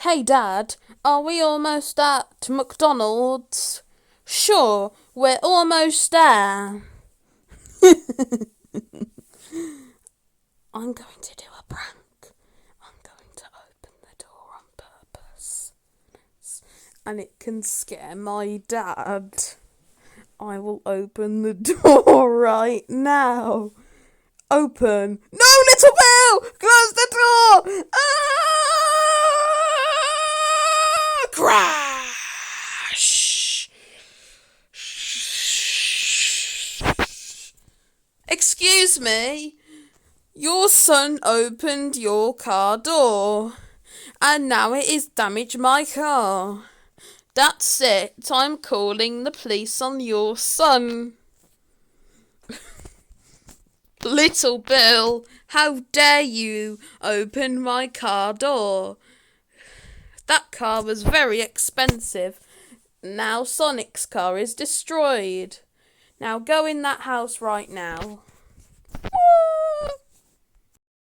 Hey Dad, are we almost at McDonald's? Sure, we're almost there. I'm going to do a prank. I'm going to open the door on purpose. And it can scare my dad. I will open the door right now. Open. No, little Bill! Close the door! Crash! Excuse me. Your son opened your car door, and now it has damaged my car. That's it. I'm calling the police on your son. Little Bill, how dare you open my car door? That car was very expensive. Now Sonic's car is destroyed. Now go in that house right now.